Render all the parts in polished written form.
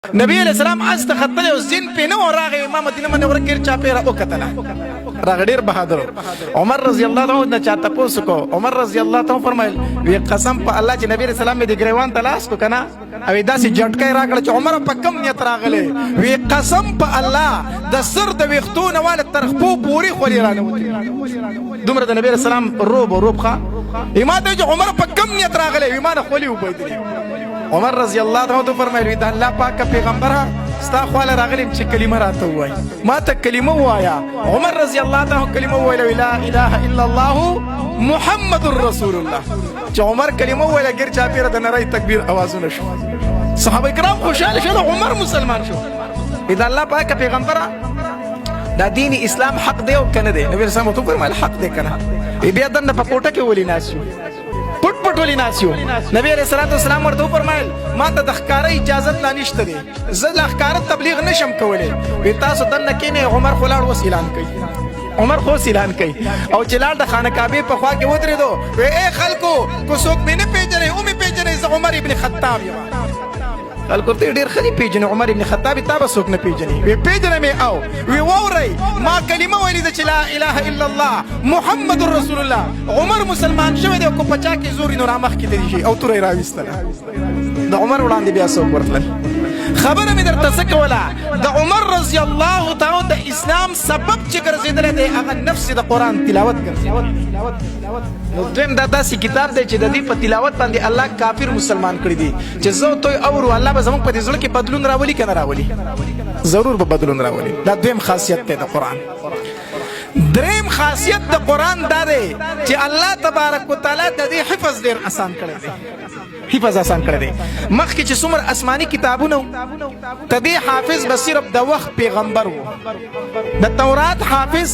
نبی علیہ السلام از ته خطل او زین په نو راغی امام مدینه منوره کې چا پیرا او کتل راغ ډیر بهادر عمر رضی الله عنه نه چاته پوسو کو عمر رضی الله عنه فرمایل وی قسم په الله چې نبی علیہ السلام دې ګریوان تلاش کو کنه او داسې جټکای راغله چې عمر په کم نیت راغله وی قسم په الله د سر د وختونه وال ترخپو پوری خوري رانه وتی دومره د نبی علیہ السلام روب خا امام ته عمر په کم نیت راغله ایمان خولي وبیدلی عمر رضی الله عنه فرمایلی دا الله پاک پیغمبر ستا خواله راغلم چې کلمه راته وای ما ته کلمه وایا عمر رضی الله عنه کلمه ویله لا اله الا الله محمد رسول الله چې عمر کلمه ویله ګر چا پیر د نری تکبیر اوازونه شو صحابه کرام خوشاله شول عمر مسلمان شو اذا الله پاک پیغمبر دا دین اسلام حق دی او کنه دی نبی رسول الله فرمایل حق دی کنه بیا دنه په کوټه کې ولې ناسو پټ ولې ناسیو نبی علیہ الصلوۃ والسلام ورته فرمایل ما ته د ښکارا اجازه لا نشته دی زه د ښکارا تبلیغ نشم کولای وی تاسو دنه کینه عمر خلاړ وس اعلان کوي عمر خو اعلان کوي او چلال د خانه کعبه په خوا کې ودرېدو وی اے خلکو کو څوک مې نه پیژنې او مې پیژنې زه عمر ابن خطاب یم خلکو ته ډیر خلی پیژنې عمر ابن خطاب تاسو څوک نه پیژنې وی پیژنې مې او وی ووري ما کلمه ویلې چې لا اله الا الله محمد رسول الله عمر مسلمان شوی دی کو پچا کې زوري نور مخ کې دی شي او تورې راويستله د عمر وړاندې بیا څوک ورتل خبره مې درته څه کوله د عمر رضی الله تعالی د اسلام سبب چې ګرځیدل دی هغه نفس د قران تلاوت ګرځي نو دویم دا داسې کتاب دی چې د دې په تلاوت باندې الله کافر مسلمان کړی دی چې زه ته او الله به زموږ په دې ځل کې بدلون راولي کنه راولي ضرور به بدلون راولي دا دویم خاصیت دی د قران دریم خاصیت د قران دا دی چې الله تبارک وتعالى د دې حفظ ډیر آسان کړی دی حفظ آسان کړی دی مخکې چې څومره آسماني کتابونه د دې حافظ به صرف د وخت پیغمبر و د تورات حافظ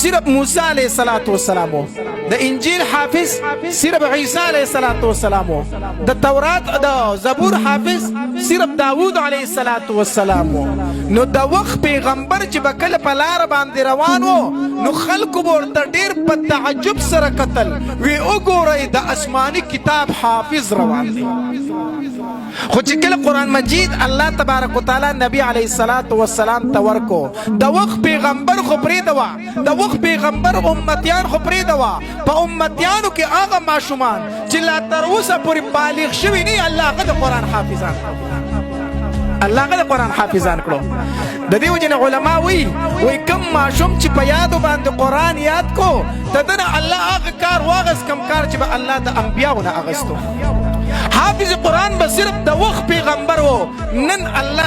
صرف موسی علیه السلام و د انجیل حافظ صرف عیسی علیه السلام و د تورات د زبور حافظ صرف داوود علیه السلام و نو د وخت پیغمبر چې به کله په لار باندې روان و نو خلکو به ورته ډېر په تعجب سره کتل وی وګورئ د آسماني کتاب حافظ روان خو چې کله قرآن مجید الله تبارک وتعالی نبی علیه السلام ته ورکو د وخت پیغمبر خو پرېږده د وخت پیغمبر امتیان خو پرېږده په امتیانو کې هغه ماشومان چې لا تر اوسه پورې بالغ شوي نه الله هغه د قرآن حافظان الله هغه د قرآن حافظان کړو د دې وجې نه علما وایي کم ماشوم چې په یادو باندې قرآن یاد کو د ده نه الله هغه کار واغست کم کار چې به الله د انبیاو نه اغستو حافظ قرآن به صرف د وخت پیغمبر و نن الله